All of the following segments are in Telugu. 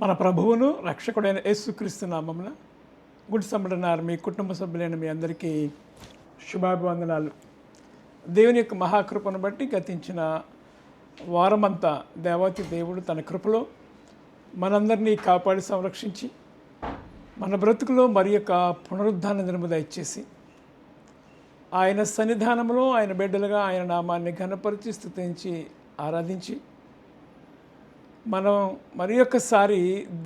మన ప్రభువును రక్షకుడైన యేసుక్రీస్తు నామమున గుడ్ సంబడనారు మీ కుటుంబ సభ్యులైన మీ అందరికీ శుభాభివందనాలు. దేవుని యొక్క మహాకృపను బట్టి గతించిన వారమంతా దేవాతి దేవుడు తన కృపలో మనందరినీ కాపాడి సంరక్షించి మన బ్రతుకులో మరి యొక్క పునరుద్ధాన దినము దయచేసి ఆయన సన్నిధానంలో ఆయన బిడ్డలుగా ఆయన నామాన్ని ఘనపరిచి స్తుతించి ఆరాధించి మనం మరి ఒక్కసారి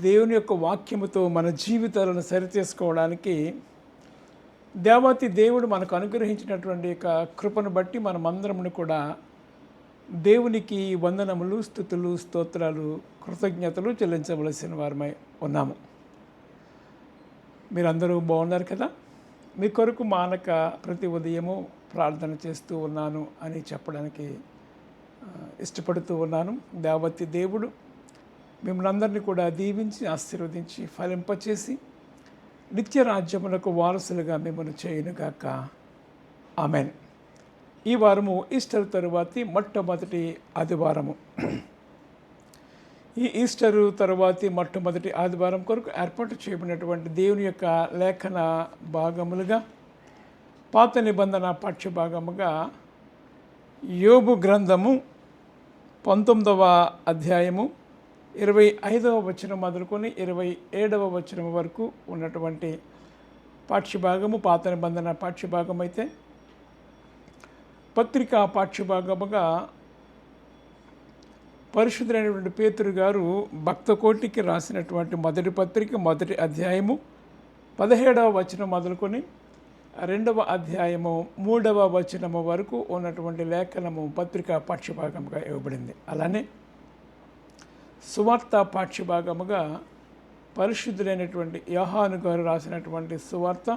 దేవుని యొక్క వాక్యముతో మన జీవితాలను సరిచేసుకోవడానికి దేవాతి దేవుడు మనకు అనుగ్రహించినటువంటి యొక్క కృపను బట్టి మనమందరమును కూడా దేవునికి వందనములు, స్తుతులు, స్తోత్రాలు, కృతజ్ఞతలు చెల్లించవలసిన వారమై ఉన్నాము. మీరందరూ బాగున్నారు కదా? మీ కొరకు మానక ప్రతి ఉదయము ప్రార్థన చేస్తూ ఉన్నాను అని చెప్పడానికి ఇష్టపడుతూ ఉన్నాను. దేవతి దేవుడు మిమ్మల్ని అందరినీ కూడా దీవించి ఆశీర్వదించి ఫలింపచేసి నిత్య రాజ్యములకు వారసులుగా మిమ్మల్ని చేయునుగాక. ఆమెన్. ఈ వారము ఈస్టర్ తరువాతి మొట్టమొదటి ఆదివారము. ఈ ఈస్టరు తరువాతి మొట్టమొదటి ఆదివారం కొరకు ఏర్పాటు చేయబడినటువంటి దేవుని యొక్క లేఖన భాగములుగా పాత నిబంధన పాఠ్య భాగముగా యోబు గ్రంథము 19వ అధ్యాయము 25వ వచనం మొదలుకొని 27వ వచనం వరకు ఉన్నటువంటి పాఠ్యభాగము పాత నిబంధన పాఠ్యభాగం అయితే, పత్రికా పాఠ్యభాగముగా పరిశుద్ధులైనటువంటి పేతురు గారు భక్త కోటికి రాసినటువంటి మొదటి పత్రిక మొదటి అధ్యాయము 17వ వచనం మొదలుకొని 2వ అధ్యాయము 3వ వచనము వరకు ఉన్నటువంటి లేఖనము పత్రికా పాఠ్యభాగముగా ఇవ్వబడింది. అలానే సువార్త పాఠ్యభాగముగా పరిశుద్ధులైనటువంటి యోహాను గారు రాసినటువంటి సువార్త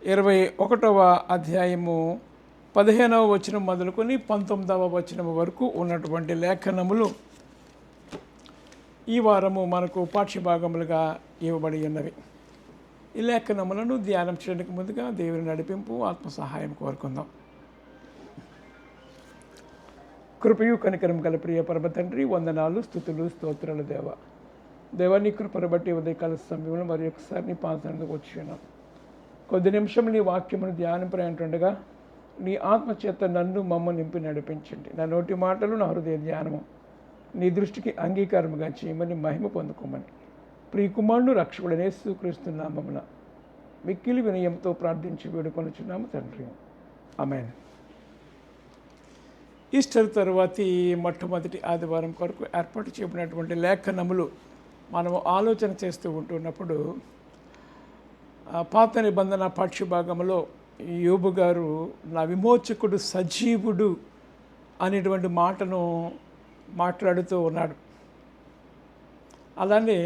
21వ అధ్యాయము 15వ వచనం మొదలుకొని 19వ వచనం వరకు ఉన్నటువంటి లేఖనములు ఈ వారము మనకు పాఠ్యభాగములుగా ఇవ్వబడి ఉన్నవి. ఈ లేఖనములను ధ్యానం చేయడానికి ముందుగా దేవుని నడిపింపు, ఆత్మ సహాయం కోరుకుందాం. కృపయు కనికరం గల ప్రియ పరమ తండ్రి, వందనాలు, స్తుతులు, స్తోత్రాలు దేవా నీ కృపను బట్టి ఉదయకాల సమయంలో మరి ఒకసారి నీ పాత్రకు వచ్చినాం. కొద్ది నిమిషం నీ వాక్యమును ధ్యానింపంటుండగా నీ ఆత్మచేత నన్ను మమ్మ నింపి నడిపించండి. నా నోటి మాటలు, నా హృదయ ధ్యానము నీ దృష్టికి అంగీకారముగా చేయమని మహిమ పొందుకోమని ప్రియ కుమారుడు రక్షకుడైన యేసుక్రీస్తు నామమున మిక్కిలి వినయంతో ప్రార్థించి వేడుకొనుచున్నాము తండ్రి. ఆమేన్. ఈస్టర్ తరువాతి మొట్టమొదటి ఆదివారం కొరకు ఏర్పాటు చేయబడినటువంటి లేఖనములు మనము ఆలోచన చేస్తూ ఉంటున్నప్పుడు పాత నిబంధన పాఠ్యభాగంలో యోబు గారు నా విమోచకుడు సజీవుడు అనేటువంటి మాటను మాట్లాడుతూ ఉన్నాడు. అలానే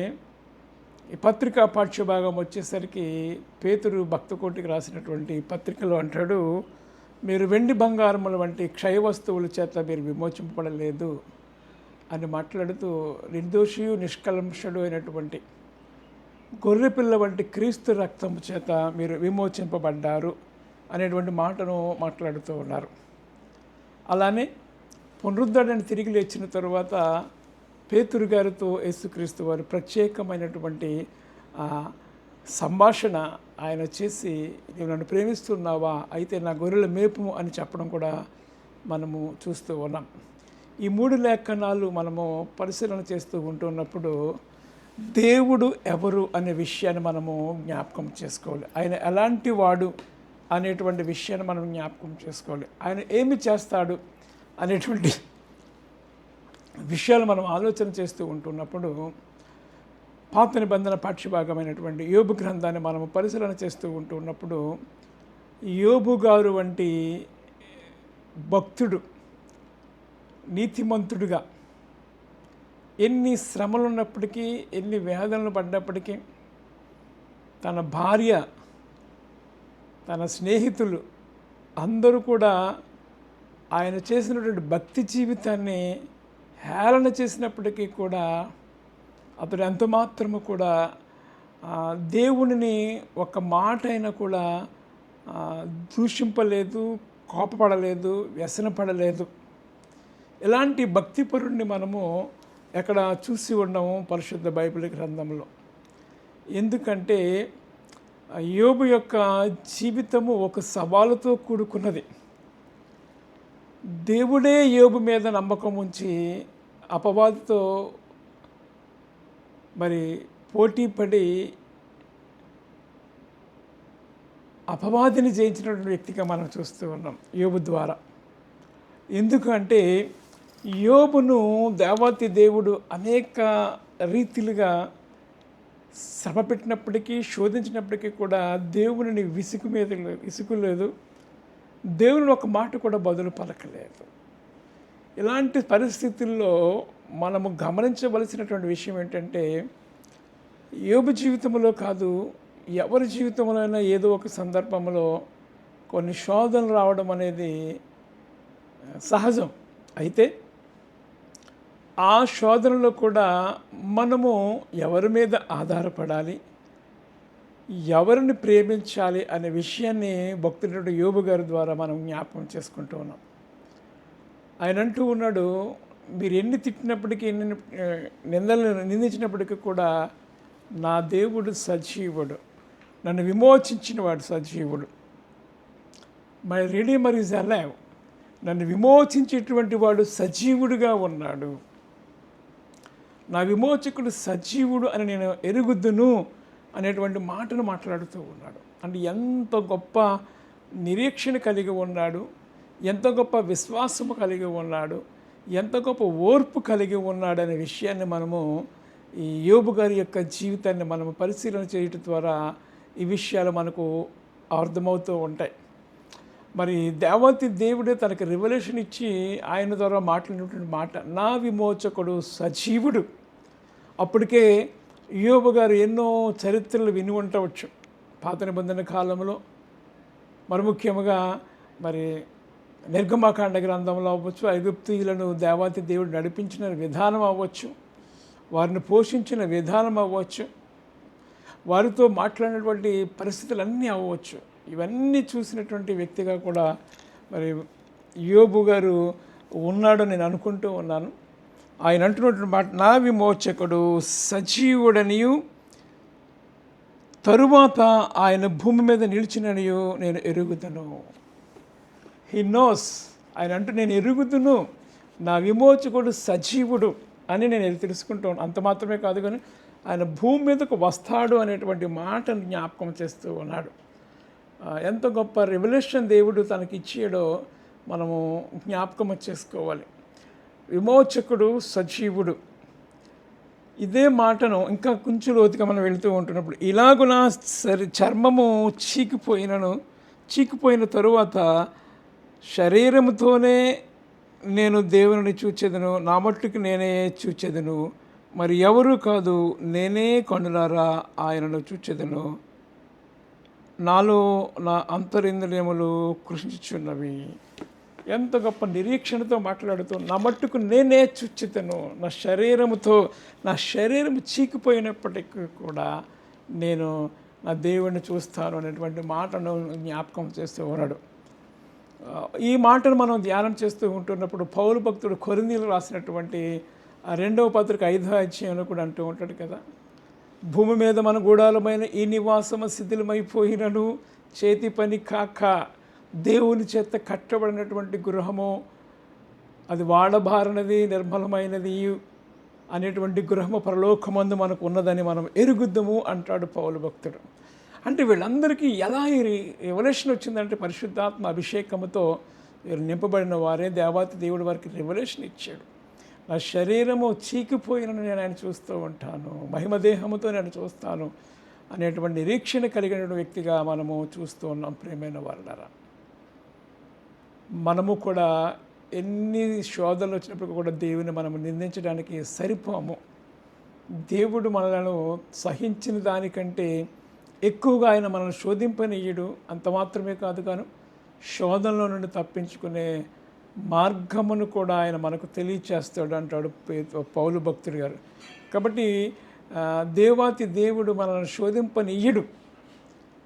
ఈ పత్రికా పాఠ్యభాగం వచ్చేసరికి పేతురు భక్తకోటికి రాసినటువంటి పత్రికలో అంటాడు, మీరు వెండి బంగారముల వంటి క్షయ వస్తువుల చేత మీరు విమోచింపబడలేదు అని మాట్లాడుతూ నిర్దోషియు నిష్కలంషుడు అయినటువంటి గొర్రెపిల్ల వంటి క్రీస్తు రక్తము చేత మీరు విమోచింపబడ్డారు అనేటువంటి మాటను మాట్లాడుతూ ఉన్నారు. అలానే పునరుద్ధరణ తిరిగి లేచిన తరువాత పేతురు గారితో యేసుక్రీస్తు వారు ప్రత్యేకమైనటువంటి సంభాషణ ఆయన చేసి, నీవు నన్ను ప్రేమిస్తున్నావా, అయితే నా గొర్రెల మేపుము అని చెప్పడం కూడా మనము చూస్తూ ఉన్నాం. ఈ 3 లేఖనాలు మనము పరిశీలన చేస్తూ ఉంటున్నప్పుడు దేవుడు ఎవరు అనే విషయాన్ని మనము జ్ఞాపకం చేసుకోవాలి. ఆయన ఎలాంటి వాడు అనేటువంటి విషయాన్ని మనం జ్ఞాపకం చేసుకోవాలి. ఆయన ఏమి చేస్తాడు అనేటువంటి విషయాలు మనం ఆలోచన చేస్తూ ఉంటున్నప్పుడు పాత నిబంధన పాఠ్యభాగమైనటువంటి యోబు గ్రంథాన్ని మనము పరిశీలన చేస్తూ ఉంటున్నప్పుడు యోబు గారు వంటి భక్తుడు, నీతిమంతుడుగా ఎన్ని శ్రమలు ఉన్నప్పటికీ, ఎన్ని వేదనలు పడ్డప్పటికీ తన భార్య, తన స్నేహితులు అందరూ కూడా ఆయన చేసినటువంటి భక్తి జీవితాన్ని హేళన చేసినప్పటికీ కూడా అతడు ఎంత మాత్రము కూడా దేవునిని ఒక మాట అయినా కూడా దూషింపలేదు, కోపపడలేదు, వ్యసనపడలేదు. ఇలాంటి భక్తిపరుడిని మనము ఎక్కడ చూసి ఉన్నాము పరిశుద్ధ బైబిల్ గ్రంథంలో. ఎందుకంటే యోబు యొక్క జీవితము ఒక సవాలుతో కూడుకున్నది. దేవుడే యోబు మీద నమ్మకం ఉంచి అపవాదితో మరి పోటీ పడి అపవాదిని జయించినటువంటి వ్యక్తిగా మనం చూస్తూ ఉన్నాం యోబు ద్వారా. ఎందుకంటే యోబును దేవాతి దేవుడు అనేక రీతిలుగా శ్రమ పెట్టినప్పటికీ, శోధించినప్పటికీ కూడా దేవుని విసుగులేదు, దేవుని ఒక మాట కూడా బదులు పలకలేదు. ఇలాంటి పరిస్థితుల్లో మనము గమనించవలసినటువంటి విషయం ఏంటంటే, యోబు జీవితంలో కాదు, ఎవరి జీవితంలో అయినా ఏదో ఒక సందర్భంలో కొన్ని శోధనలు రావడం అనేది సహజం. అయితే ఆ శోధనలో కూడా మనము ఎవరి మీద ఆధారపడాలి, ఎవరిని ప్రేమించాలి అనే విషయాన్ని భక్తుడు యోబు గారి ద్వారా మనం జ్ఞాపకం చేసుకుంటూ ఉన్నాం. ఆయన అంటూ ఉన్నాడు, మీరు ఎన్ని తిట్టినప్పటికీ, ఎన్ని నిందించినప్పటికీ కూడా నా దేవుడు సజీవుడు, నన్ను విమోచించిన వాడు సజీవుడు. మై రిడీమర్ ఈజ్ అలైవ్, నన్ను విమోచించేటువంటి వాడు సజీవుడుగా ఉన్నాడు, నా విమోచకుడు సజీవుడు అని నేను ఎరుగుదును అనేటువంటి మాటను మాట్లాడుతూ ఉన్నాడు. అంటే ఎంత గొప్ప నిరీక్షణ కలిగి ఉన్నాడు, ఎంత గొప్ప విశ్వాసము కలిగి ఉన్నాడు, ఎంత గొప్ప ఓర్పు కలిగి ఉన్నాడు అనే విషయాన్ని మనము ఈ యోబు గారి యొక్క జీవితాన్ని మనము పరిశీలన చేయటం ద్వారా ఈ విషయాలు మనకు అర్థమవుతూ ఉంటాయి. మరి దేవాతి దేవుడే తనకి రివల్యూషన్ ఇచ్చి ఆయన ద్వారా మాట్లాడినటువంటి మాట, నా విమోచకుడు సజీవుడు. అప్పటికే యోబు గారు ఎన్నో చరిత్రలు విని ఉండవచ్చు పాత నిబంధన కాలంలో. మరి ముఖ్యంగా మరి నిర్గమకాండ గ్రంథంలో అవ్వచ్చు, ఐగుప్తీయులను దేవాతి దేవుడు నడిపించిన విధానం అవ్వచ్చు, వారిని పోషించిన విధానం అవ్వచ్చు, వారితో మాట్లాడినటువంటి పరిస్థితులన్నీ అవ్వచ్చు. ఇవన్నీ చూసినటువంటి వ్యక్తిగా కూడా మరి యోబు గారు ఉన్నాడు నేను అనుకుంటూ ఉన్నాను. ఆయన అంటున్నటువంటి మాట, నా విమోచకుడు సజీవుడనియు తరువాత ఆయన భూమి మీద నిలిచిననియు నేను ఎరుగుదును. హీ నోస్, ఆయన అంటూ నేను ఎరుగుదును, నా విమోచకుడు సజీవుడు అని నేను తెలుసుకుంటాను. అంత మాత్రమే కాదు, కానీ ఆయన భూమి మీదకు వస్తాడు అనేటువంటి మాటను జ్ఞాపకం చేస్తూ ఉన్నాడు. ఎంత గొప్ప రెవల్యూషన్ దేవుడు తనకి ఇచ్చాడో మనము జ్ఞాపకం చేసుకోవాలి. విమోచకుడు సజీవుడు, ఇదే మాటను ఇంకా కొంచెం లోతుగా మనం వెళుతూ ఉంటున్నప్పుడు, ఇలాగున చర్మము చీకిపోయిన తరువాత శరీరముతోనే నేను దేవుని చూచెదను, నా మట్టుకు నేనే చూచెదను, మరి ఎవరు కాదు, నేనే కన్నులారా ఆయనను చూచెదను, నాలో నా అంతరింద్రియములు కృషించుచున్నవి. ఎంత గొప్ప నిరీక్షణతో మాట్లాడుతూ, నా మట్టుకు నేనే చూచెదను, నా శరీరము చీకిపోయినప్పటికీ కూడా నేను నా దేవుడిని చూస్తాను అనేటువంటి మాటను జ్ఞాపకం చేస్తూ ఉన్నాడు. ఈ మాటను మనం ధ్యానం చేస్తూ ఉంటున్నప్పుడు పౌలు భక్తుడు కొరింథీయులు రాసినటువంటి 2వ పత్రిక 5వ అధ్యాయంలో కూడా అంటూ ఉంటాడు కదా, భూమి మీద మన గూఢాలమైన ఈ నివాసము శిథిలమైపోయినను చేతి పని కాక దేవుని చేత కట్టబడినటువంటి గృహము, అది వాడబారనది నిర్మలమైనది అనేటువంటి గృహము పరలోకమందు మనకు ఉన్నదని మనం ఎరుగుద్దాము అంటాడు పౌలు భక్తుడు. అంటే వీళ్ళందరికీ ఎలా ఈ రెవల్యూషన్ వచ్చిందంటే, పరిశుద్ధాత్మ అభిషేకముతో వీరు నింపబడిన వారే దేవాతి దేవుడు వారికి రెవల్యూషన్ ఇచ్చాడు. నా శరీరము చీకిపోయినను నేను ఆయన చూస్తూ ఉంటాను, మహిమదేహముతో నేను చూస్తాను అనేటువంటి నిరీక్షణ కలిగిన వ్యక్తిగా మనము చూస్తూ ఉన్నాం. ప్రియమైన వారలారా, మనము కూడా ఎన్ని శోధనలు వచ్చినప్పుడు కూడా దేవుని మనము నిందించడానికి సరిపోము. దేవుడు మనలను సహించిన దానికంటే ఎక్కువగా ఆయన మనల్ని శోధింపనీయడు. అంత మాత్రమే కాదు, కానీ శోధనలో నుండి తప్పించుకునే మార్గమును కూడా ఆయన మనకు తెలియచేస్తాడు అంటాడు పౌలు భక్తుడు గారు. కాబట్టి దేవాతి దేవుడు మనల్ని శోధింపనీయడు,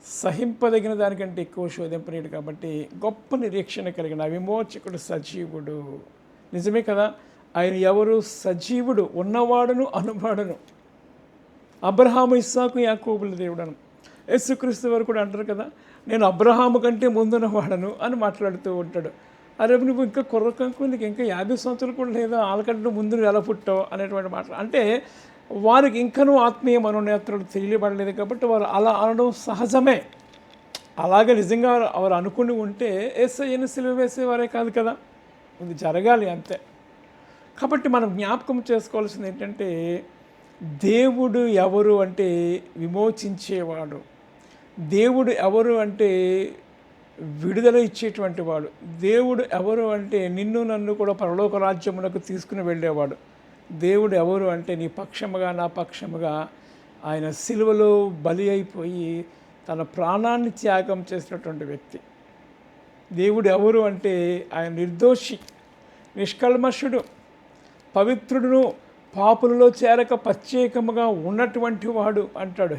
సహింపదగిన దానికంటే ఎక్కువ శోధింపనీయడు. కాబట్టి గొప్ప నిరీక్షణ కలిగిన విమోచకుడు సజీవుడు. నిజమే కదా, ఆయన ఎవరు? సజీవుడు, ఉన్నవాడును అనువాడును, అబ్రహాము, ఇస్సాకు, యాకోబుల దేవుడను. యేసుక్రీస్తు వారు కూడా అంటారు కదా, నేను అబ్రహాము కంటే ముందున్నవాడను అని మాట్లాడుతూ ఉంటాడు. అరే నువ్వు ఇంకా కుర్రకంకు, నీకు ఇంకా 50 సంవత్సరాలు కూడా లేదా, వాళ్ళకంటే ముందు నువ్వు ఎలా పుట్టావు అనేటువంటి మాటలు. అంటే వారికి ఇంకనూ ఆత్మీయ మనోనేత్రాలు తెలియబడలేదు కాబట్టి వారు అలా అనడం సహజమే. అలాగే నిజంగా వారు అనుకుని ఉంటే యేసయ్యను సిలువ వేసేవారే కాదు కదా, ఇది జరగాలి అంతే. కాబట్టి మనం జ్ఞాపకం చేసుకోవాల్సింది ఏంటంటే, దేవుడు ఎవరు అంటే విమోచించేవాడు, దేవుడు ఎవరు అంటే విడుదల ఇచ్చేటువంటి వాడు, దేవుడు ఎవరు అంటే నిన్ను నన్ను కూడా పరలోక రాజ్యమునకు తీసుకుని వెళ్ళేవాడు, దేవుడు ఎవరు అంటే నీ పక్షముగా నా పక్షముగా ఆయన సిలువలో బలి అయిపోయి తన ప్రాణాన్ని త్యాగం చేసినటువంటి వ్యక్తి. దేవుడు ఎవరు అంటే ఆయన నిర్దోషి, నిష్కల్మషుడు, పవిత్రుడును, పాపులలో చేరక ప్రత్యేకముగా ఉన్నటువంటి వాడు అంటాడు.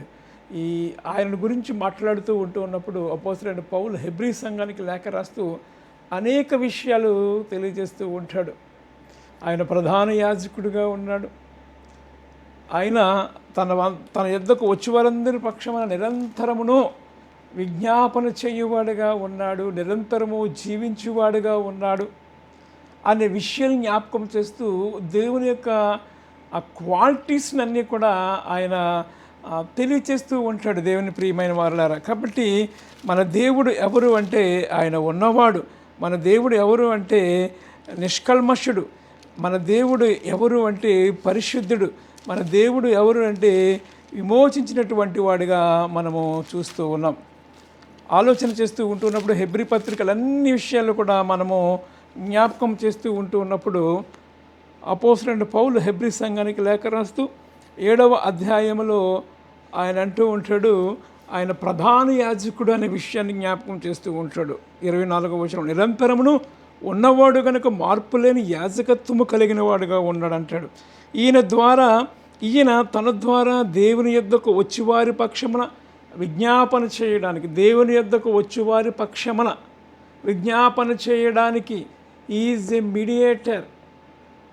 ఈ ఆయన గురించి మాట్లాడుతూ ఉన్నప్పుడు అపోస్తలుడైన పౌలు హెబ్రీ సంఘానికి లేఖ రాస్తూ అనేక విషయాలు తెలియజేస్తూ ఉంటాడు. ఆయన ప్రధాన యాజకుడిగా ఉన్నాడు. ఆయన తన యొద్దకు వచ్చి వారందరి పక్షమున నిరంతరమును విజ్ఞాపన చేయువాడుగా ఉన్నాడు, నిరంతరము జీవించువాడుగా ఉన్నాడు అనే విషయాన్ని జ్ఞాపకం చేస్తూ దేవుని యొక్క ఆ క్వాలిటీస్ని అన్నీ కూడా ఆయన తెలియచేస్తూ ఉంటాడు, దేవుని ప్రియమైన వారులారా. కాబట్టి మన దేవుడు ఎవరు అంటే ఆయన ఉన్నవాడు, మన దేవుడు ఎవరు అంటే నిష్కల్మషుడు, మన దేవుడు ఎవరు అంటే పరిశుద్ధుడు, మన దేవుడు ఎవరు అంటే విమోచించినటువంటి వాడిగా మనము చూస్తూ ఉన్నాం. ఆలోచన చేస్తూ ఉంటున్నప్పుడు హెబ్రీ పత్రికలు అన్ని విషయాలు కూడా మనము జ్ఞాపకం చేస్తూ ఉన్నప్పుడు అపోస్తలుడైన పౌలు హెబ్రీ సంఘానికి లేఖ రాస్తూ 7వ అధ్యాయంలో ఆయన అంటూ ఉంటాడు, ఆయన ప్రధాన యాజకుడు అనే విషయాన్ని జ్ఞాపకం చేస్తూ ఉంటాడు. 24వ వచనం, నిరంతరమును ఉన్నవాడు కనుక మార్పు లేని యాజకత్వము కలిగిన వాడుగా ఉన్నాడు అంటాడు. ఈయన తన ద్వారా దేవుని యొద్దకు వచ్చివారి పక్షమున విజ్ఞాపన చేయడానికి, దేవుని యొద్దకు వచ్చివారి పక్షమున విజ్ఞాపన చేయడానికి ఈజ్ ఏ మీడియేటర్,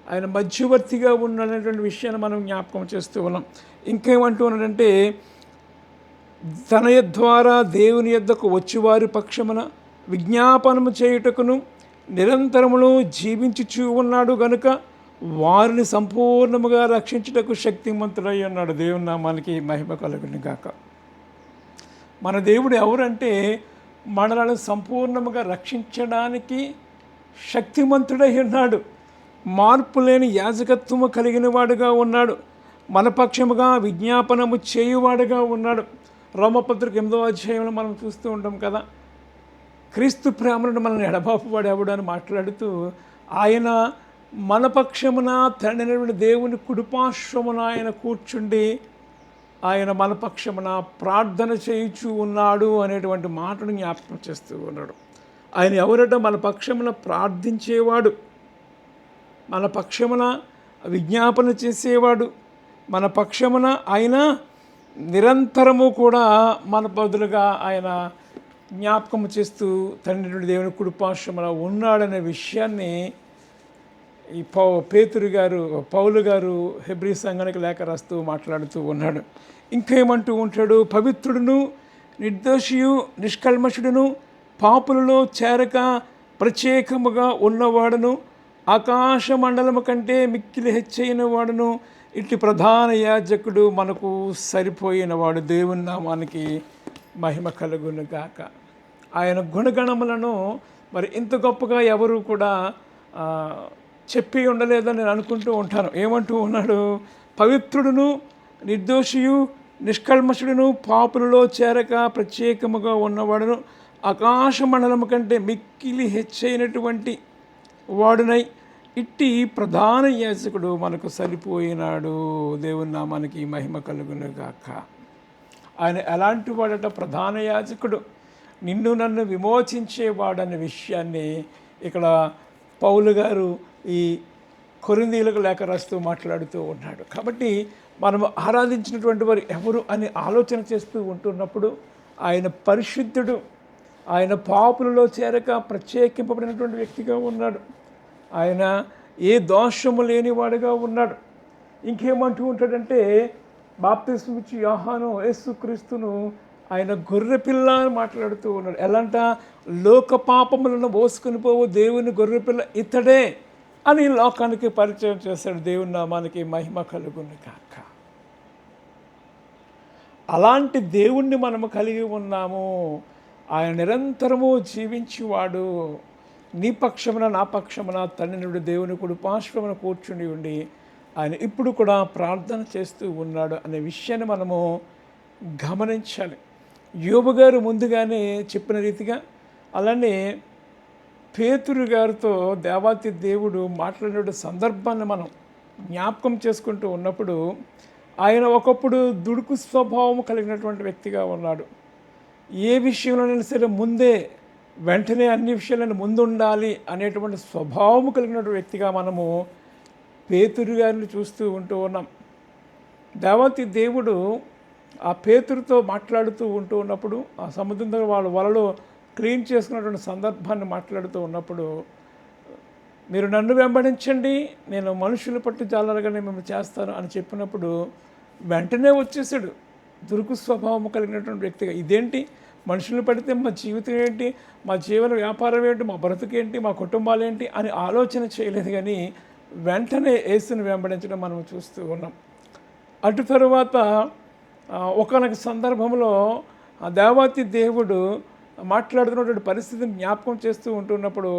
ఆయన మధ్యవర్తిగా ఉన్నటువంటి విషయాన్ని మనం జ్ఞాపకం చేస్తూ ఉన్నాం. ఇంకేమంటూ ఉన్నాడంటే, తన ద్వారా దేవుని యొద్దకు వచ్చివారి పక్షమున విజ్ఞాపనము చేయుటకును నిరంతరమును జీవించుచూ ఉన్నాడు గనుక వారిని సంపూర్ణముగా రక్షించుటకు శక్తిమంతుడై ఉన్నాడు. దేవుని నామానికి మహిమ కలుగును గాక. మన దేవుడు ఎవరంటే మనలను సంపూర్ణముగా రక్షించడానికి శక్తిమంతుడై ఉన్నాడు, మార్పు లేని యాజకత్వము కలిగిన వాడుగా ఉన్నాడు, మన పక్షముగా విజ్ఞాపనము చేయువాడుగా ఉన్నాడు. రోమపత్రిక 8వ అధ్యాయంలో మనం చూస్తూ ఉంటాం కదా, క్రీస్తు ప్రేమను మనల్ని ఎడబాపువాడు ఎవడు అని మాట్లాడుతూ ఆయన మన పక్షమున తండ్రి దేవుని కుడిపార్శ్వమున ఆయన కూర్చుండి ఆయన మన పక్షమున ప్రార్థన చేయుచూ ఉన్నాడు అనేటువంటి మాటను జ్ఞాపకం చేస్తూ ఉన్నాడు. ఆయన ఎవరట? మన పక్షమున ప్రార్థించేవాడు, మన పక్షమున విజ్ఞాపన చేసేవాడు, మన పక్షమున ఆయన నిరంతరము కూడా మన బదులుగా ఆయన జ్ఞాపకం చేస్తూ తండ్రి దేవుని కుడిపార్శ్వమున ఉన్నాడనే విషయాన్ని ఈ పౌలు గారు హెబ్రీ సంఘానికి లేఖ రాస్తూ మాట్లాడుతూ ఉన్నాడు. ఇంకేమంటూ ఉంటాడు, పవిత్రుడును, నిర్దోషియు, నిష్కల్మషుడును, పాపులలో చేరక ప్రత్యేకముగా ఉన్నవాడును, ఆకాశ మండలము కంటే మిక్కిలి హెచ్చైన వాడును, ఇట్టి ప్రధాన యాజకుడు మనకు సరిపోయినవాడు. దేవుని నామానికి మహిమ కలుగును గాక. ఆయన గుణగణములను మరి ఇంత గొప్పగా ఎవరు కూడా చెప్పి ఉండలేదని నేను అనుకుంటూ ఉంటాను. ఏమంటూ ఉన్నాడు? పవిత్రుడును, నిర్దోషియు, నిష్కల్మషుడును, పాపులలో చేరక ప్రత్యేకముగా ఉన్నవాడును, ఆకాశ మండలము కంటే మిక్కిలి హెచ్చైనటువంటి వాడునై ఇట్టి ప్రధాన యాజకుడు మనకు సరిపోయినాడు. దేవుని నామానికి మహిమ కలుగును గాక. ఆయన ఎలాంటి వాడట? ప్రధాన యాజకుడు, నిన్ను నన్ను విమోచించేవాడనే విషయాన్ని ఇక్కడ పౌలు గారు ఈ కొరింథీయులకు లేఖ రాస్తూ మాట్లాడుతూ ఉన్నాడు. కాబట్టి మనం ఆరాధించినటువంటి వారు ఎవరు అని ఆలోచన చేస్తూ ఉంటున్నప్పుడు ఆయన పరిశుద్ధుడు, ఆయన పాపులలో చేరక ప్రత్యేకింపబడినటువంటి వ్యక్తిగా ఉన్నాడు. ఆయన ఏ దోషము లేనివాడుగా ఉన్నాడు. ఇంకేమంటూ ఉంటాడంటే బాప్తిస్మం ఇచ్చి యోహాను యేసుక్రీస్తును ఆయన గొర్రెపిల్ల అని మాట్లాడుతూ ఉన్నాడు. ఎలాంట లోక పాపములను మోసుకుని పోవు దేవుని గొర్రెపిల్ల ఇతడే అని లోకానికి పరిచయం చేశాడు. దేవుని నామానికి మహిమ కలుగును కాక. అలాంటి దేవుణ్ణి మనము కలిగి ఉన్నాము. ఆయన నిరంతరము జీవించేవాడు. నీ పక్షమున నా పక్షమున తండ్రి నుండి దేవుని కుడి పార్శ్వమున కూర్చుని ఉండి ఆయన ఇప్పుడు కూడా ప్రార్థన చేస్తూ ఉన్నాడు అనే విషయాన్ని మనము గమనించాలి. యోబు గారు ముందుగానే చెప్పిన రీతిగా అలానే పేతురు గారితో దేవాతి దేవుడు మాట్లాడిన సందర్భాన్ని మనం జ్ఞాపకం చేసుకుంటూ ఉన్నప్పుడు ఆయన ఒకప్పుడు దుడుకు స్వభావం కలిగినటువంటి వ్యక్తిగా ఉన్నాడు. ఏ విషయంలోనైనా సరే ముందే వెంటనే అన్ని విషయాలను ముందుండాలి అనేటువంటి స్వభావం కలిగినటువంటి వ్యక్తిగా మనము పేతురు గారిని చూస్తూ ఉంటూ ఉన్నాం. దేవాతి దేవుడు ఆ పేతురుతో మాట్లాడుతూ ఉంటూ ఉన్నప్పుడు ఆ సముద్రం దగ్గర వాళ్ళు వలలో క్లీన్ చేసుకున్నటువంటి సందర్భాన్ని మాట్లాడుతూ ఉన్నప్పుడు మీరు నన్ను వెంబడించండి, నేను మనుషులు పట్టు జాలరుగానే మేము చేస్తాను అని చెప్పినప్పుడు వెంటనే వచ్చేసాడు. దురుకు స్వభావం కలిగినటువంటి వ్యక్తిగా. ఇదేంటి మనుషులను పడితే మా జీవితం ఏంటి, మా జీవన వ్యాపారం ఏంటి, మా బ్రతుకేంటి, మా కుటుంబాలు ఏంటి అని ఆలోచన చేయలేదు. కానీ వెంటనే యేసుని వెంబడించడం మనం చూస్తూ ఉన్నాం. అటు తరువాత ఒకనొక సందర్భంలో దేవాతి దేవుడు మాట్లాడుతున్నటువంటి పరిస్థితిని జ్ఞాపకం చేస్తూ ఉంటున్నప్పుడు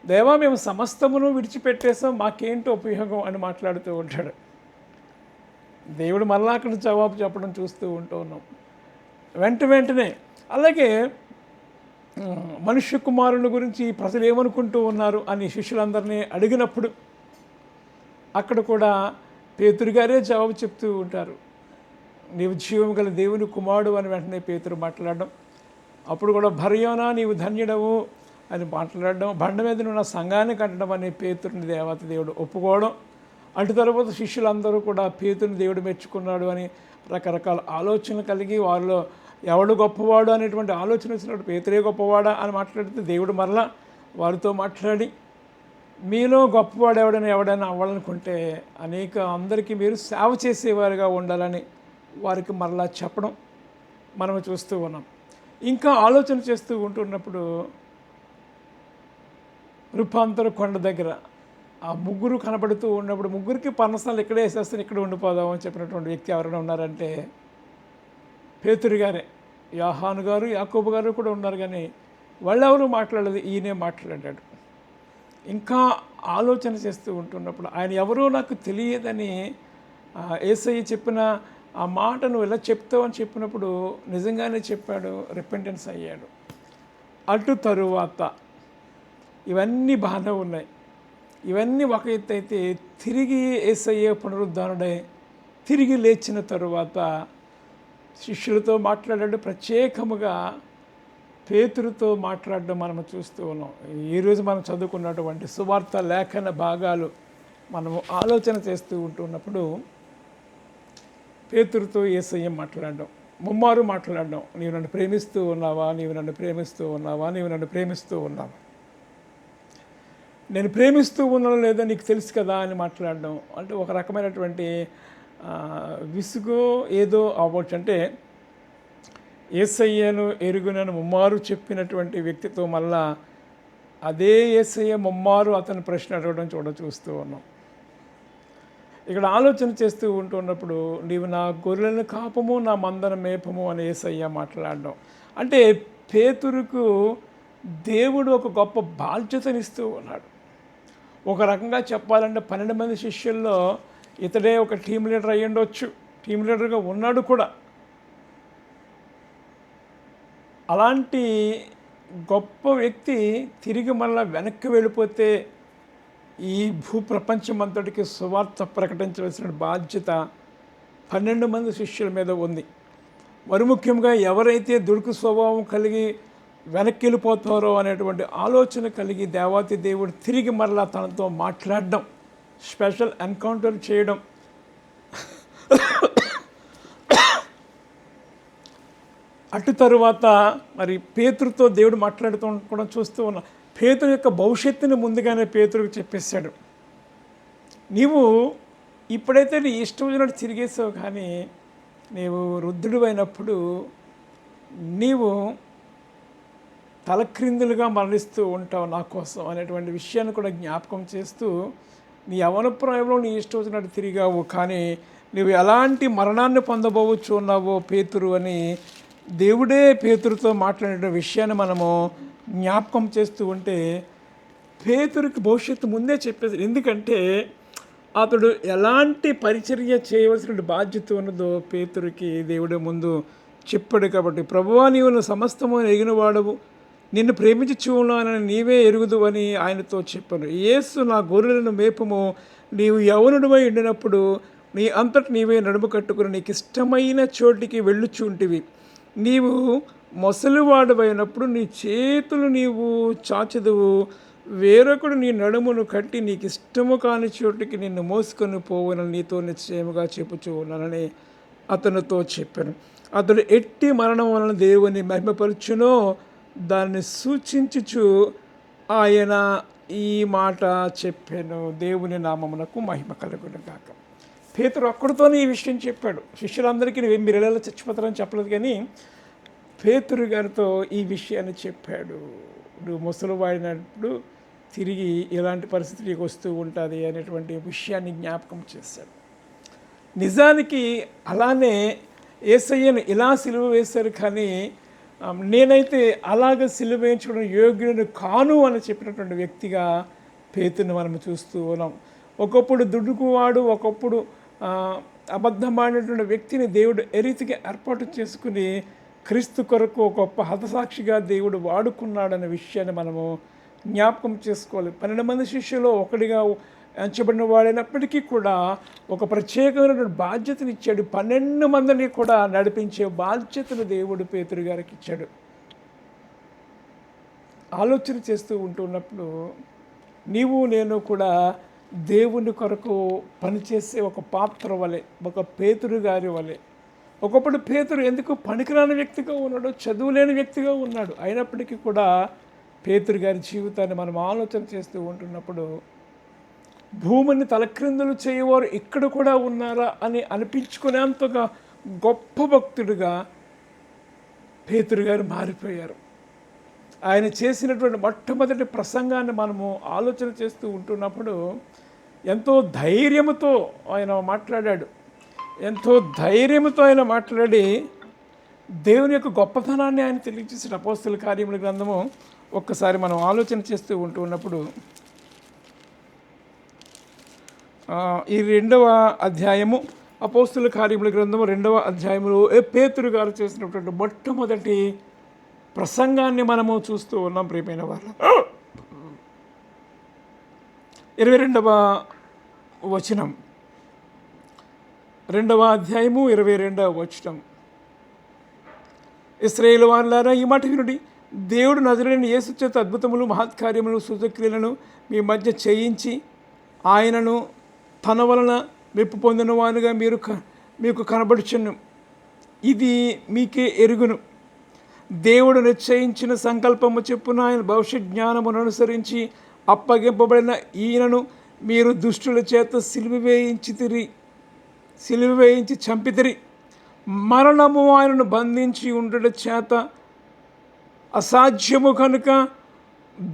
దేవా మేము సమస్తమును విడిచిపెట్టేసాం, మాకేంటో ఉపయోగం అని మాట్లాడుతూ ఉంటాడు. దేవుడు మళ్ళా అక్కడ జవాబు చెప్పడం చూస్తూ ఉంటూ ఉన్నాం వెంటనే. అలాగే మనుష్య కుమారుని గురించి ప్రజలు ఏమనుకుంటూ ఉన్నారు అని శిష్యులందరినీ అడిగినప్పుడు అక్కడ కూడా పేతురు గారే జవాబు చెప్తూ ఉంటారు. నీవు జీవం గల దేవుని కుమారుడు అని వెంటనే పేతురు మాట్లాడడం. అప్పుడు కూడా భర్యోనా నీవు ధన్యుడవు అని మాట్లాడడం. బండ మీద నువ్వు నా సంఘాన్ని కట్టడం అని పేతురుని దేవత దేవుడు ఒప్పుకోవడం. అటు తర్వాత శిష్యులందరూ కూడా పేతురుని దేవుడు మెచ్చుకున్నాడు అని రకరకాల ఆలోచనలు కలిగి వారిలో ఎవడు గొప్పవాడు అనేటువంటి ఆలోచన వచ్చినప్పుడు పేతురే గొప్పవాడా అని మాట్లాడితే దేవుడు మరలా వారితో మాట్లాడి మీలో గొప్పవాడు ఎవడైనా అవ్వాలనుకుంటే అందరికీ మీరు సేవ చేసేవారుగా ఉండాలని వారికి మరలా చెప్పడం మనం చూస్తూ ఉన్నాం. ఇంకా ఆలోచన చేస్తూ ఉంటున్నప్పుడు రూపాంతర కొండ దగ్గర ఆ ముగ్గురు కనబడుతూ ఉన్నప్పుడు ముగ్గురికి పర్ణశాల ఇక్కడే వేసేస్తాను, ఇక్కడ ఉండిపోదాం అని చెప్పినటువంటి వ్యక్తి ఎవరైనా ఉన్నారంటే పేతురు గారే. యోహాను గారు యాకోబు గారు కూడా ఉన్నారు, కానీ వాళ్ళెవరూ మాట్లాడలేదు, ఈయనే మాట్లాడాడు. ఇంకా ఆలోచన చేస్తూ ఉంటున్నప్పుడు ఆయన ఎవరో నాకు తెలియదని యేసయ్య చెప్పిన ఆ మాట నువ్వు ఎలా చెప్తావు అని చెప్పినప్పుడు నిజంగానే చెప్పాడు, రిపెంటెన్స్ అయ్యాడు. అటు తరువాత ఇవన్నీ బాగానే ఉన్నాయి. ఇవన్నీ ఒక ఎత్తు అయితే తిరిగి యేసయ్య పునరుద్ధానుడై తిరిగి లేచిన తరువాత శిష్యులతో మాట్లాడాడు. ప్రత్యేకముగా పేతురుతో మాట్లాడడం మనం చూస్తూ ఉన్నాం. ఈరోజు మనం చదువుకున్నటువంటి సువార్త లేఖన భాగాలు మనము ఆలోచన చేస్తూ ఉంటున్నప్పుడు పేతురుతో యేసయ్య మాట్లాడడం, ముమ్మారు మాట్లాడడం. నీవు నన్ను ప్రేమిస్తూ ఉన్నావా, నీవు నన్ను ప్రేమిస్తూ ఉన్నావా, నీవు నన్ను ప్రేమిస్తూ ఉన్నావా, నేను ప్రేమిస్తూ ఉన్నాను లేదా నీకు తెలుసు కదా అని మాట్లాడడం. అంటే ఒక రకమైనటువంటి విసుగు ఏదో అవ్వచ్చు. అంటే యేసయ్యను ఎరుగునని ముమ్మారు చెప్పినటువంటి వ్యక్తితో మళ్ళా అదే యేసయ్య ముమ్మారు అతని ప్రశ్న అడగడం చూస్తూ ఉన్నాం. ఇక్కడ ఆలోచన చేస్తూ ఉంటున్నప్పుడు నీవు నా గొర్రెలను కాపము, నా మందన మేపము అని యేసయ్య మాట్లాడడం. అంటే పేతురుకు దేవుడు ఒక గొప్ప బాధ్యతనిస్తూ ఉన్నాడు. ఒక రకంగా చెప్పాలంటే 12 మంది శిష్యుల్లో ఇతడే ఒక టీం లీడర్ అయ్యి ఉండొచ్చు, టీం లీడర్గా ఉన్నాడు కూడా. అలాంటి గొప్ప వ్యక్తి తిరిగి మళ్ళీ వెనక్కి వెళ్ళిపోతే ఈ భూప్రపంచం అంతటికి సువార్త ప్రకటించవలసిన బాధ్యత 12 మంది శిష్యుల మీద ఉంది. మరి ముఖ్యంగా ఎవరైతే దుడుకు స్వభావం కలిగి వెనక్కి వెళ్ళిపోతారో అనేటువంటి ఆలోచన కలిగి దేవాతి దేవుడు తిరిగి మరలా తనతో మాట్లాడడం, స్పెషల్ ఎన్కౌంటర్ చేయడం. అటు తరువాత మరి పేతురుతో దేవుడు మాట్లాడుతూ కూడా చూస్తూ ఉన్నాం. పేతురు యొక్క భవిష్యత్తుని ముందుగానే పేతురుకు చెప్పేశాడు. నీవు ఇప్పుడైతే నీ ఇష్టం వచ్చినట్టు తిరిగేసావు, కానీ నీవు వృద్ధుడు అయినప్పుడు నీవు తలక్రిందులుగా మరణిస్తూ ఉంటావు నా కోసం అనేటువంటి విషయాన్ని కూడా జ్ఞాపకం చేస్తూ, నీ యవ్వన ప్రాయంలో నీ ఇష్టం వచ్చినట్టు తిరిగావు, కానీ నువ్వు ఎలాంటి మరణాన్ని పొందబోవచ్చు ఉన్నావో పేతురు అని దేవుడే పేతురుతో మాట్లాడే విషయాన్ని మనము జ్ఞాపకం చేస్తూ ఉంటే, పేతురికి భవిష్యత్తు ముందే చెప్పేది. ఎందుకంటే అతడు ఎలాంటి పరిచర్య చేయవలసిన బాధ్యత ఉన్నదో పేతురికి దేవుడే ముందు చెప్పాడు. కాబట్టి ప్రభువా, నీవు సమస్తము ఎగినవాడవు, నిన్ను ప్రేమించి ఉన్నానని నీవే ఎరుగుదు అని ఆయనతో చెప్పాను. యేసు, నా గొర్రెలను మేపము, నీవు యవ్వనుడివై ఉండినప్పుడు నీ అంతటి నీవే నడుము కట్టుకుని నీకు ఇష్టమైన చోటికి వెళ్ళుచుంటివి. నీవు ముసలివాడవైనప్పుడు నీ చేతులు నీవు చాచెదవు, వేరొకడు నీ నడుమును కట్టి నీకు ఇష్టము కాని చోటికి నిన్ను మోసుకొని పోవనని నీతో నిశ్చయముగా చెప్పుచూ ఉన్నానని అతనితో చెప్పాను. అతడు ఎట్టి మరణం వలన దేవుని మహిమపరచునో దాన్ని సూచించుచు ఆయన ఈ మాట చెప్పాను. దేవుని నామమునకు మహిమ కలుగును గాక. పేతురు ఒక్కడితోనే ఈ విషయం చెప్పాడు. శిష్యులందరికీ మీరు ఎలా చచ్చిపోతారని చెప్పలేదు, కానీ పేతురు గారితో ఈ విషయాన్ని చెప్పాడు. నువ్వు ముసలివాడినప్పుడు తిరిగి ఎలాంటి పరిస్థితికి వస్తూ ఉంటుంది అనేటువంటి విషయాన్ని జ్ఞాపకం చేశాడు. నిజానికి అలానే యేసయ్యను ఇలా సిలువ వేశారు, కానీ నేనైతే అలాగ సిలువ వేయించుకోవడం యోగ్యుడిని కాను అని చెప్పినటువంటి వ్యక్తిగా పేతురుని మనం చూస్తూ ఉన్నాం. ఒకప్పుడు దుడుకువాడు, ఒకప్పుడు అబద్ధమాడినటువంటి వ్యక్తిని దేవుడు ఎరీతిగా ఏర్పాటు చేసుకుని క్రీస్తు కొరకు ఒక గొప్ప హతసాక్షిగా దేవుడు వాడుకున్నాడనే విషయాన్ని మనము జ్ఞాపకం చేసుకోవాలి. 12 మంది శిష్యులు ఒకటిగా ఎంచబడిన వాడైనప్పటికీ కూడా ఒక ప్రత్యేకమైన బాధ్యతను ఇచ్చాడు. 12 మందిని కూడా నడిపించే బాధ్యతను దేవుడు పేతురు గారికి ఇచ్చాడు. ఆలోచన చేస్తూ ఉంటున్నప్పుడు నీవు నేను కూడా దేవుని కొరకు పనిచేసే ఒక పాత్ర వలె, ఒక పేతురు గారి వలె. ఒకప్పుడు పేతురు ఎందుకు పనికిరాని వ్యక్తిగా ఉన్నాడు, చదువులేని వ్యక్తిగా ఉన్నాడు. అయినప్పటికీ కూడా పేతురు గారి జీవితాన్ని మనం ఆలోచన చేస్తూ ఉంటున్నప్పుడు భూమిని తలక్రిందులు చేయవారు ఇక్కడ కూడా ఉన్నారా అని అనిపించుకునేంతగా గొప్ప భక్తుడిగా పేతురు గారు మారిపోయారు. ఆయన చేసినటువంటి మొట్టమొదటి ప్రసంగాన్ని మనము ఆలోచన చేస్తూ ఉంటున్నప్పుడు ఎంతో ధైర్యంతో ఆయన మాట్లాడాడు. ఎంతో ధైర్యంతో ఆయన మాట్లాడి దేవుని యొక్క గొప్పతనాన్ని ఆయన తెలియజేసిన అపోస్తల కార్యముల గ్రంథము ఒక్కసారి మనం ఆలోచన చేస్తూ ఉంటున్నప్పుడు ఈ 2వ అధ్యాయము అపోస్తల కార్యముల గ్రంథము 2వ అధ్యాయంలో పేతురు గారు చేసినటువంటి మొట్టమొదటి ప్రసంగాన్ని మనము చూస్తూ ఉన్నాం. ప్రియమైన వాళ్ళు 22వ వచనం, 2వ అధ్యాయము 22వ వచనం. ఇశ్రాయేలు వారులారా, ఈ మాట వినుడి. దేవుడు నజరేయుడైన యేసు చేత అద్భుతములు, మహత్కార్యములు, సూచక్రియలను మీ మధ్య చేయించి ఆయనను తన వలన మెప్పు పొందిన వానుగా మీకు కనబడుచును. ఇది మీకే ఎరుగును. దేవుడు నిశ్చయించిన సంకల్పము చెప్పున ఆయన భవిష్యత్ జ్ఞానమును అనుసరించి అప్పగింపబడిన ఈయనను మీరు దుష్టుల చేత సిలువ వేయించి చంపితిరి. మరణము ఆయనను బంధించి ఉండట చేత అసాధ్యము కనుక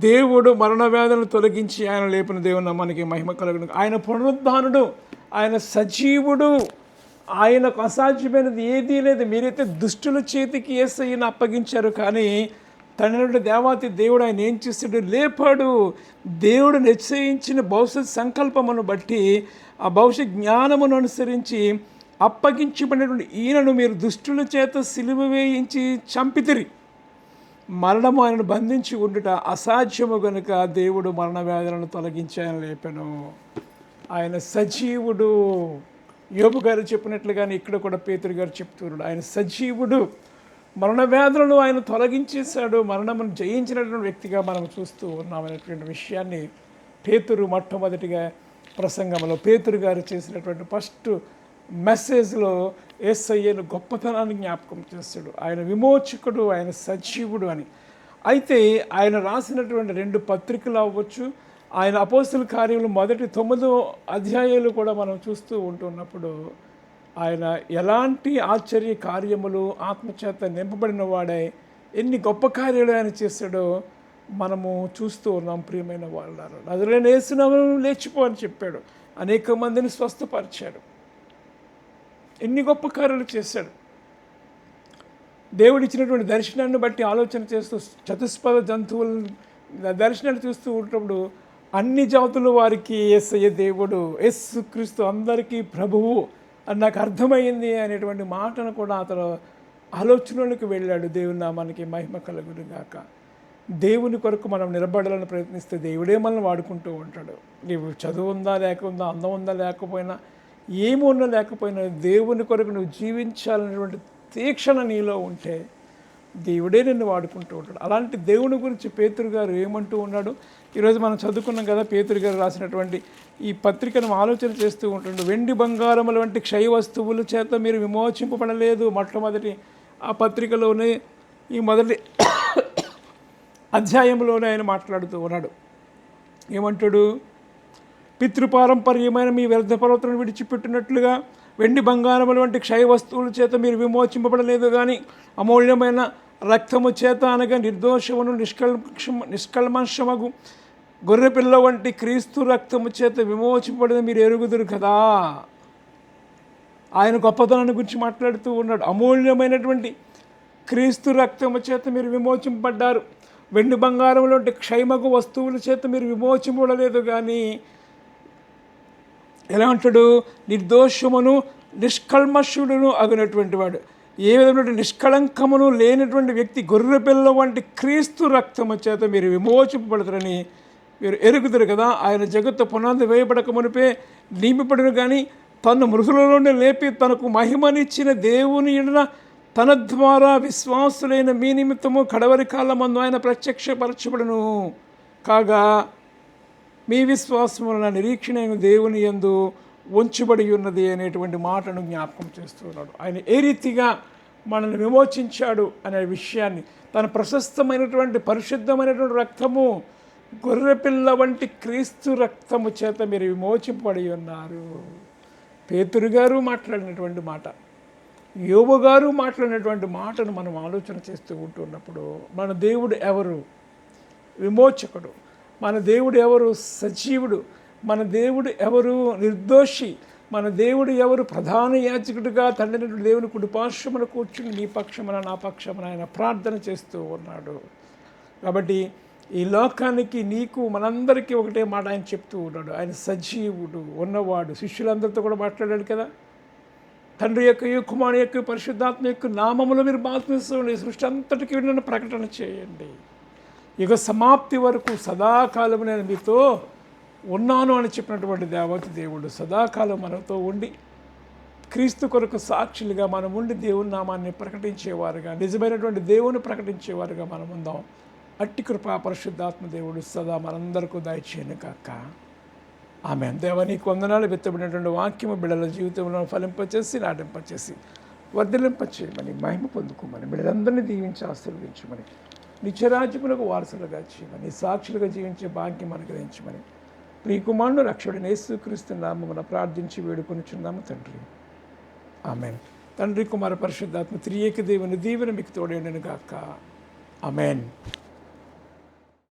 దేవుడు మరణ వ్యాధులను తొలగించి ఆయన లేపిన దేవుని మనకి మహిమ కలుగును. ఆయన పునరుద్ధానుడు, ఆయన సజీవుడు, ఆయనకు అసాధ్యమైనది ఏదీ లేదు. మీరైతే దుష్టుల చేతికి యేసయ్యను అప్పగించారు, కానీ తండ్రి దేవాతి దేవుడు ఆయన ఏం చేస్తాడు? లేపాడు. దేవుడు నిశ్చయించిన భవిష్యత్ సంకల్పమును బట్టి ఆ భవిష్యత్ జ్ఞానమును అనుసరించి అప్పగించబడినటువంటి ఈయనను మీరు దుష్టుల చేత సిలువ వేయించి చంపితిరి. మరణము ఆయనను బంధించి ఉండుట అసాధ్యము గనుక దేవుడు మరణ వ్యాధులను తొలగించి ఆయన లేపెను. ఆయన సజీవుడు. యోబు గారు చెప్పినట్లుగానే ఇక్కడ కూడా పేతురు గారు చెప్తున్నాడు, ఆయన సజీవుడు. మరణ వ్యాధులను ఆయన తొలగించేశాడు. మరణమును జయించినటువంటి వ్యక్తిగా మనం చూస్తూ ఉన్నామనేటువంటి విషయాన్ని పేతురు మొట్టమొదటిగా ప్రసంగంలో పేతురు గారు చేసినటువంటి ఫస్ట్ మెసేజ్లో యేసయ్యను గొప్పతనాన్ని జ్ఞాపకం చేస్తాడు. ఆయన విమోచకుడు, ఆయన సజీవుడు అని. అయితే ఆయన రాసినటువంటి 2 పత్రికలు అవ్వచ్చు, ఆయన అపోస్తుల కార్యములు మొదటి 9 అధ్యాయాలు కూడా మనం చూస్తూ ఉంటున్నప్పుడు ఆయన ఎలాంటి ఆశ్చర్య కార్యములు ఆత్మచేత నింపబడిన వాడై ఎన్ని గొప్ప కార్యాలు ఆయన చేశాడో మనము చూస్తూ ఉన్నాం. ప్రియమైన వాళ్ళారు, నజరేయుడైన యేసు నామమున లేచిపో అని చెప్పాడు. అనేక మందిని స్వస్థపరిచాడు. ఎన్ని గొప్ప కార్యాలు చేశాడు. దేవుడు ఇచ్చినటువంటి దర్శనాన్ని బట్టి ఆలోచన చేస్తూ చతుష్పద జంతువుల దర్శనాన్ని చూస్తూ ఉన్నప్పుడు అన్ని జాతుల వారికి యేసయ్య దేవుడు, యేసుక్రీస్తు అందరికీ ప్రభువు అని నాకు అర్థమైంది అనేటువంటి మాటను కూడా అతను ఆలోచనలోకి వెళ్ళాడు. దేవుని నామానికి మహిమ కలుగును గాక. దేవుని కొరకు మనం నిలబడాలని ప్రయత్నిస్తే దేవుడే మనల్ని వాడుకుంటూ ఉంటాడు. నీవు చదువు ఉందా లేకుందా, అందం ఉందా లేకపోయినా, ఏమి ఉన్నా లేకపోయినా దేవుని కొరకు నువ్వు జీవించాలనేటువంటి తీక్షణ నీలో ఉంటే దేవుడే నిన్ను వాడుకుంటూ ఉంటాడు. అలాంటి దేవుని గురించి పేతురు గారు ఏమంటూ ఉన్నాడు? ఈరోజు మనం చదువుకున్నాం కదా, పేతురు గారు రాసినటువంటి ఈ పత్రికను ఆలోచన చేస్తూ ఉంటుండు. వెండి బంగారముల వంటి క్షయ వస్తువుల చేత మీరు విమోచింపబడలేదు. మొట్టమొదటి ఆ పత్రికలోనే ఈ మొదటి అధ్యాయంలోనే ఆయన మాట్లాడుతూ ఉన్నాడు. ఏమంటాడు? పితృపారంపర్యమైన మీ వ్యర్థ పర్వతలను విడిచిపెట్టినట్లుగా వెండి బంగారముల వంటి క్షయ వస్తువుల చేత మీరు విమోచింపబడలేదు, కానీ అమూల్యమైన రక్తము చేత అనగా నిర్దోషమును నిష్కల్మషమగు గొర్రెపిల్ల వంటి క్రీస్తు రక్తము చేత విమోచింపబడిన మీరు ఎరుగుదురు కదా. ఆయన గొప్పతనాన్ని గురించి మాట్లాడుతూ ఉన్నాడు. అమూల్యమైనటువంటి క్రీస్తు రక్తము చేత మీరు విమోచింపబడ్డారు. వెండి బంగారముల వంటి క్షయమగు వస్తువుల చేత మీరు విమోచింపబడలేదు, కానీ ఎలా అంటాడు? నిర్దోషమును నిష్కల్మషుడును అగినటువంటి వాడు, ఏ విధమైన నిష్కళంకమును లేనటువంటి వ్యక్తి గొర్రెపిల్ల వంటి క్రీస్తు రక్తము చేత మీరు విమోచింపబడతారని మీరు ఎరుగుదురు కదా. ఆయన జగత్తు పునాది వేయబడక మునిపే నియమిపడును, కానీ తను మృతులలోనే లేపి తనకు మహిమనిచ్చిన దేవుని ఎడల తన ద్వారా విశ్వాసులైన మీ నిమిత్తము కడవరి కాలమందు ఆయన ప్రత్యక్షపరచబడును. కాగా మీ విశ్వాసం వలన నిరీక్షణ దేవుని యందు ఉంచబడి ఉన్నది అనేటువంటి మాటను జ్ఞాపకం చేస్తున్నాడు. ఆయన ఏ రీతిగా మనల్ని విమోచించాడు అనే విషయాన్ని, తన ప్రశస్తమైనటువంటి పరిశుద్ధమైనటువంటి రక్తము గొర్రెపిల్ల వంటి క్రీస్తు రక్తము చేత మీరు విమోచింపబడి ఉన్నారు. పేతురు గారు మాట్లాడినటువంటి మాట, యోబు గారు మాట్లాడినటువంటి మాటను మనం ఆలోచన చేస్తూ ఉంటున్నప్పుడు మన దేవుడు ఎవరు? విమోచకుడు. మన దేవుడు ఎవరు? సజీవుడు. మన దేవుడు ఎవరు? నిర్దోషి. మన దేవుడు ఎవరు? ప్రధాన యాజకుడిగా తండ్రి దేవుని కుడిపార్శ్వమున కూర్చుని నీ పక్షమున నా పక్షమున ఆయన ప్రార్థన చేస్తూ ఉన్నాడు. కాబట్టి ఈ లోకానికి నీకు మనందరికీ ఒకటే మాట ఆయన చెప్తూ ఉన్నాడు. ఆయన సజీవుడు, ఉన్నవాడు. శిష్యులందరితో కూడా మాట్లాడాడు కదా, తండ్రి యొక్క కుమారుని యొక్క పరిశుద్ధాత్మ యొక్క నామములో మీరు బాప్తిస్మం సృష్టి అంతటికి నన్ను ప్రకటన చేయండి. యుగ సమాప్తి వరకు సదాకాలం నేను మీతో ఉన్నాను అని చెప్పినటువంటి దేవతి దేవుడు సదాకాలం మనతో ఉండి క్రీస్తు కొరకు సాక్షులుగా మనం ఉండి దేవుని నామాన్ని ప్రకటించేవారుగా, నిజమైనటువంటి దేవుని ప్రకటించేవారుగా మనం ఉందాం. అట్టి కృపా పరిశుద్ధాత్మ దేవుడు సదా మనందరికీ దయచేయను కాక. ఆమేన్. దేవా నీకు వందనాలు. విత్తబడినటువంటి వాక్యము బిడ్డల జీవితంలో ఫలింపచేసి నాటింపచేసి వర్ధలింపచేయమని, మహిమ పొందుకోమని, బిడ్డలందరినీ దీవించి ఆశీర్వదించమని, నిత్యరాజ్యములకు వారసులుగా చేయమని, సాక్షులుగా జీవించే భాగ్యం అనుగ్రహించమని ప్రియకుమారుడు రక్షకుడైన యేసుక్రీస్తు నామమున ప్రార్థించి వేడుకొనుచున్నాము తండ్రి. ఆమేన్. తండ్రి కుమార పరిశుద్ధాత్మ త్రియేక దేవుని దీవెన మీకు తోడేయును గాక. ఆమేన్.